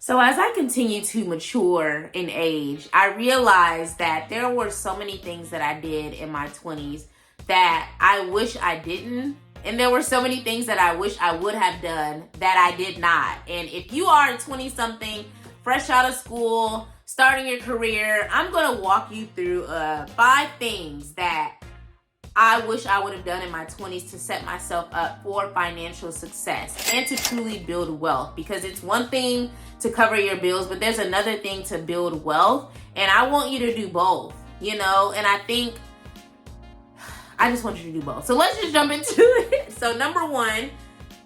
So as I continue to mature in age, I realized that there were so many things that I did in my 20s that I wish I didn't. And there were so many things that I wish I would have done that I did not. And if you are 20-something, fresh out of school, starting your career, I'm going to walk you through 5 things that I wish I would have done in my 20s to set myself up for financial success and to truly build wealth. Because it's one thing to cover your bills, but there's another thing to build wealth. And I want you to do both, and I just want you to do both. So let's just jump into it. So number 1,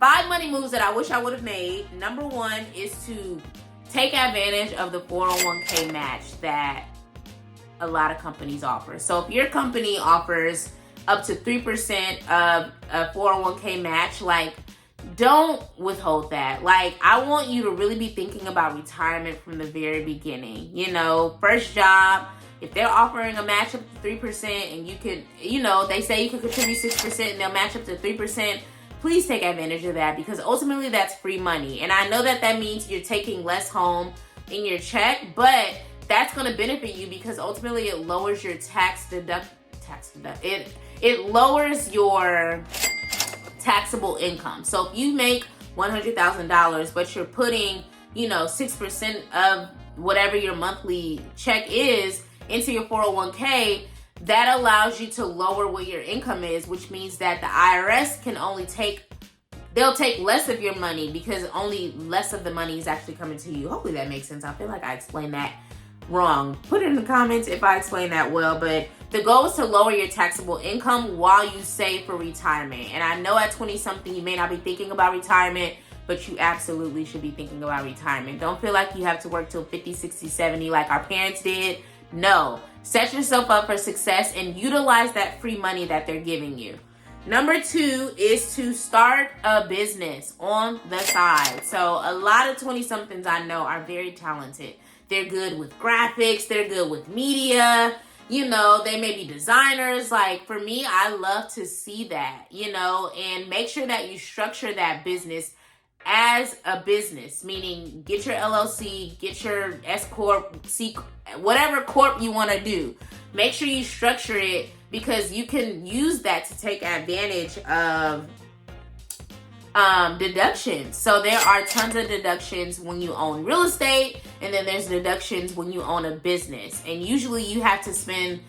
5 money moves that I wish I would have made. Number 1 is to take advantage of the 401k match that a lot of companies offer. So if your company offers up to 3% of a 401k match, don't withhold that. I want you to really be thinking about retirement from the very beginning. First job, if they're offering a match up to 3% and you could, they say you could contribute 6% and they'll match up to 3%, please take advantage of that, because ultimately that's free money. And I know that means you're taking less home in your check, but that's going to benefit you because ultimately it lowers your it lowers your taxable income. So if you make $100,000, but you're putting, 6% of whatever your monthly check is into your 401k, that allows you to lower what your income is, which means that the IRS can they'll take less of your money because only less of the money is actually coming to you. Hopefully that makes sense. I feel like I explained that wrong. Put it in the comments if I explain that well, but the goal is to lower your taxable income while you save for retirement. And I know at 20-something you may not be thinking about retirement, but you absolutely should be thinking about retirement. Don't feel like you have to work till 50, 60, 70 like our parents did. No. Set yourself up for success and utilize that free money that they're giving you. Number 2 is to start a business on the side. So a lot of 20-somethings I know are very talented. They're good with graphics. They're good with media. They may be designers. For me, I love to see that, and make sure that you structure that business as a business, meaning get your LLC, get your S Corp, C, whatever Corp you want to do. Make sure you structure it because you can use that to take advantage of deductions. So there are tons of deductions when you own real estate, and then there's deductions when you own a business. And usually you have to spend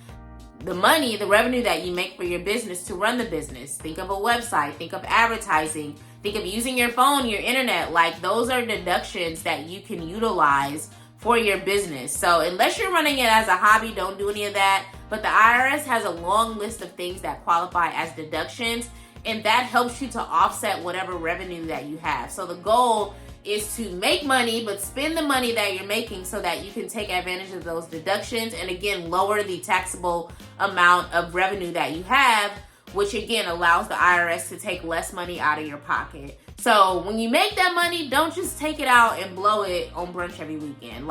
the revenue that you make for your business to run the business. Think of a website, think of advertising, think of using your phone, your internet. Those are deductions that you can utilize for your business. So unless you're running it as a hobby, don't do any of that. But the IRS has a long list of things that qualify as deductions, and that helps you to offset whatever revenue that you have. So the goal is to make money, but spend the money that you're making so that you can take advantage of those deductions and again, lower the taxable amount of revenue that you have, which again allows the IRS to take less money out of your pocket. So when you make that money, don't just take it out and blow it on brunch every weekend.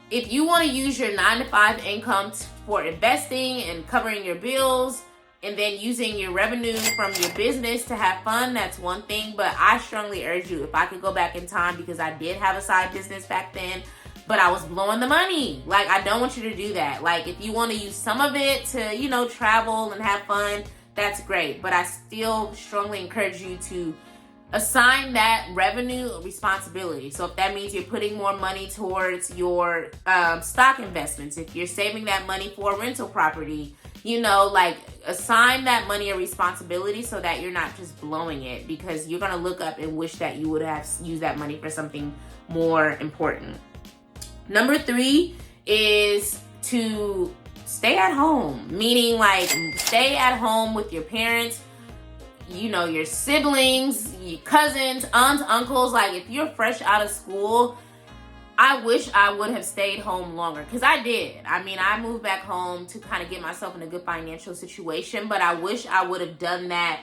If you want to use your 9-to-5 income for investing and covering your bills, and then using your revenue from your business to have fun, that's one thing. But I strongly urge you, if I could go back in time, because I did have a side business back then, but I was blowing the money. I don't want you to do that. If you want to use some of it to, travel and have fun, that's great. But I still strongly encourage you to assign that revenue responsibility. So if that means you're putting more money towards your stock investments, if you're saving that money for a rental property, assign that money a responsibility so that you're not just blowing it, because you're going to look up and wish that you would have used that money for something more important. Number 3 is to stay at home, meaning stay at home with your parents, your siblings, your cousins, aunts, uncles. If you're fresh out of school, I wish I would have stayed home longer, because I did. I moved back home to kind of get myself in a good financial situation, but I wish I would have done that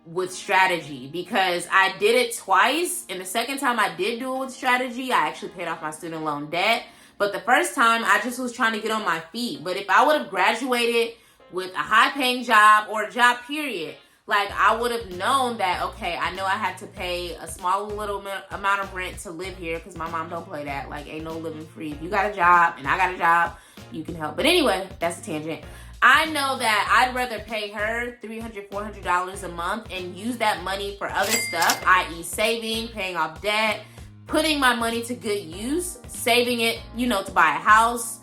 with strategy, because I did it twice. And the second time I did do it with strategy, I actually paid off my student loan debt. But the first time, I just was trying to get on my feet. But if I would have graduated with a high-paying job or a job period, Like, I would have known that, okay, I know I had to pay a small little amount of rent to live here, because my mom don't play that. Like, ain't no living free. If you got a job and I got a job, you can help. But anyway, that's a tangent. I know that I'd rather pay her $300, $400 a month and use that money for other stuff, i.e. saving, paying off debt, putting my money to good use, saving it, to buy a house,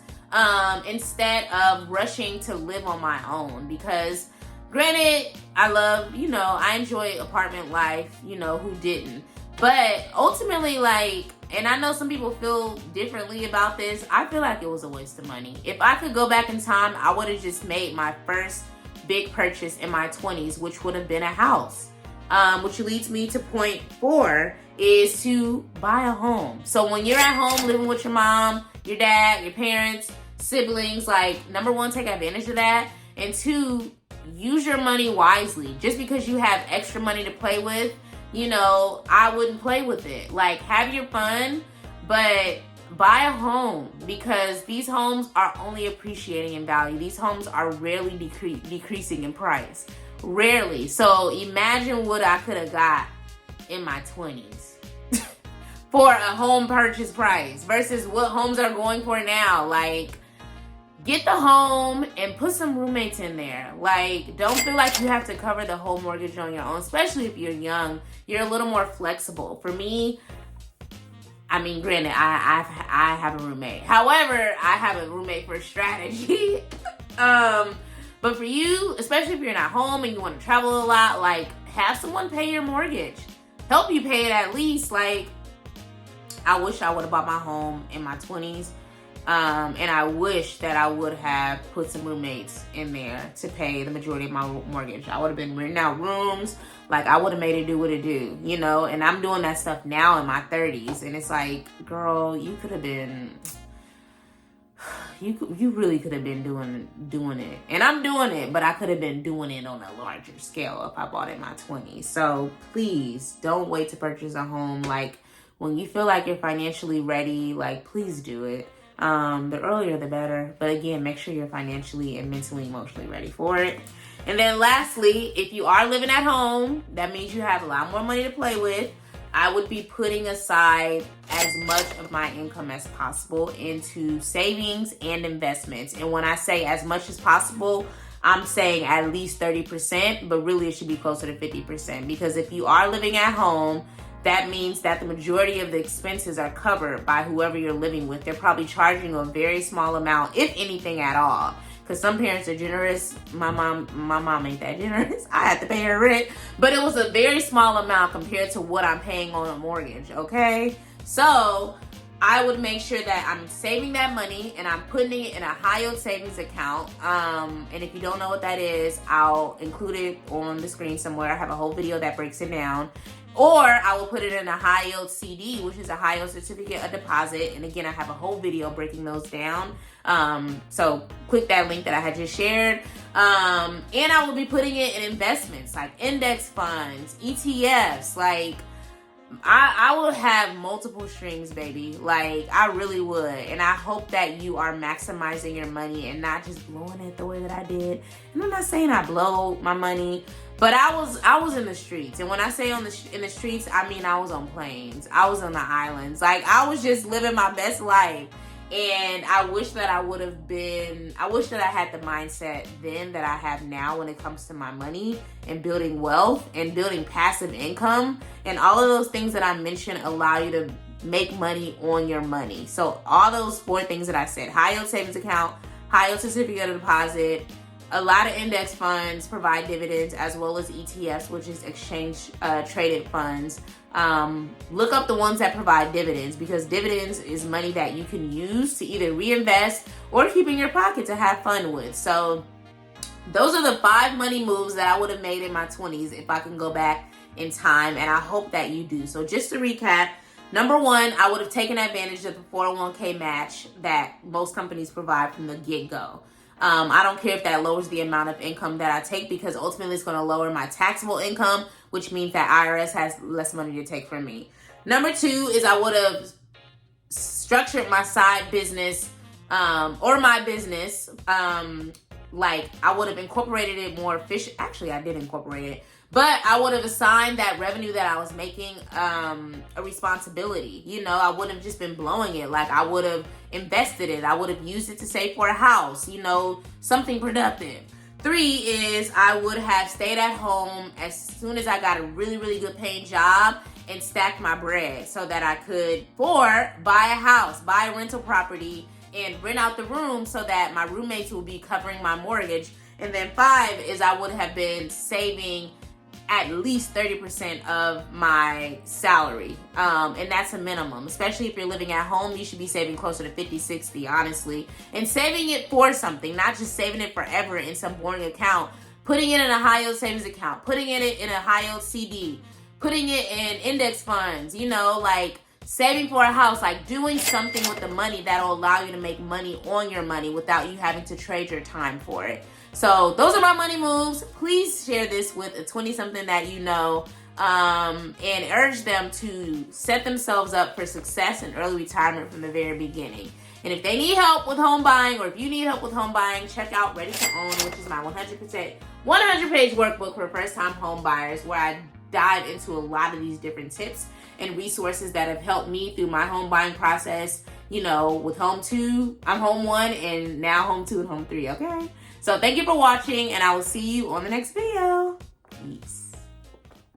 instead of rushing to live on my own. Because granted, I enjoy apartment life, who didn't? But ultimately, and I know some people feel differently about this, I feel like it was a waste of money. If I could go back in time, I would have just made my first big purchase in my 20s, which would have been a house. Which leads me to point 4, is to buy a home. So when you're at home living with your mom, your dad, your parents, siblings, number 1, take advantage of that. And 2, use your money wisely. Just because you have extra money to play with, I wouldn't play with it. Have your fun, but buy a home, because these homes are only appreciating in value. These homes are rarely decreasing in price. Rarely. So imagine what I could have got in my 20s for a home purchase price versus what homes are going for now. Get the home and put some roommates in there. Don't feel like you have to cover the whole mortgage on your own, especially if you're young. You're a little more flexible. For me, granted, I have a roommate. However, I have a roommate for strategy. But for you, especially if you're not home and you want to travel a lot, have someone pay your mortgage. Help you pay it at least. I wish I would have bought my home in my 20s. And I wish that I would have put some roommates in there to pay the majority of my mortgage. I would have been renting out rooms. I would have made it do what it do, and I'm doing that stuff now in my 30s. And it's girl, you could have been, you really could have been doing it. And I'm doing it, but I could have been doing it on a larger scale if I bought it in my 20s. So please don't wait to purchase a home. When you feel like you're financially ready, please do it. The earlier the better. But again, make sure you're financially and mentally, emotionally ready for it. And then lastly, if you are living at home, that means you have a lot more money to play with. I would be putting aside as much of my income as possible into savings and investments. And when I say as much as possible, I'm saying at least 30%, but really it should be closer to 50%. Because if you are living at home, that means that the majority of the expenses are covered by whoever you're living with. They're probably charging you a very small amount, if anything at all. Because some parents are generous. My mom ain't that generous. I had to pay her rent. But it was a very small amount compared to what I'm paying on a mortgage, okay? So I would make sure that I'm saving that money and I'm putting it in a high-yield savings account. And if you don't know what that is, I'll include it on the screen somewhere. I have a whole video that breaks it down. Or I will put it in a high-yield CD, which is a high-yield certificate of deposit. And again, I have a whole video breaking those down. So click that link that I had just shared. And I will be putting it in investments like index funds, ETFs. I will have multiple streams, baby. I really would. And I hope that you are maximizing your money and not just blowing it the way that I did. And I'm not saying I blow my money, but I was in the streets. And when I say in the streets, I mean I was on planes. I was on the islands. I was just living my best life. And I wish that I had the mindset then that I have now when it comes to my money and building wealth and building passive income. And all of those things that I mentioned allow you to make money on your money. So all those 4 things that I said: high-yield savings account, high-yield certificate of deposit, a lot of index funds provide dividends, as well as ETFs, which is exchange traded funds. Look up the ones that provide dividends, because dividends is money that you can use to either reinvest or keep in your pocket to have fun with. So those are the 5 money moves that I would have made in my 20s if I can go back in time, and I hope that you do. So just to recap, number 1, I would have taken advantage of the 401k match that most companies provide from the get-go. I don't care if that lowers the amount of income that I take, because ultimately it's going to lower my taxable income, which means that IRS has less money to take from me. Number 2 is I would have structured my side business or my business. I would have incorporated it more efficient. Actually, I did incorporate it. But I would have assigned that revenue that I was making a responsibility. You know, I wouldn't have just been blowing it. Like, I would have invested it. I would have used it to save for a house, you know, something productive. 3 is I would have stayed at home as soon as I got a really, really good paying job and stacked my bread so that I could, 4, buy a house, buy a rental property, and rent out the room so that my roommates will be covering my mortgage. And then 5 is I would have been saving at least 30% of my salary. And that's a minimum. Especially if you're living at home, you should be saving closer to 50, 60, honestly. And saving it for something, not just saving it forever in some boring account. Putting it in a high yield savings account, putting it in a high yield CD, putting it in index funds, you know, like saving for a house, like doing something with the money that'll allow you to make money on your money without you having to trade your time for it. So those are my money moves. Please share this with a 20-something that you know, and urge them to set themselves up for success and early retirement from the very beginning. And if they need help with home buying, or if you need help with home buying, check out Ready to Own, which is my 100-page workbook for first-time home buyers, where I dive into a lot of these different tips and resources that have helped me through my home buying process. You know, with home 2, I'm home 1, and now home 2 and home 3, okay? So thank you for watching, and I will see you on the next video. Peace.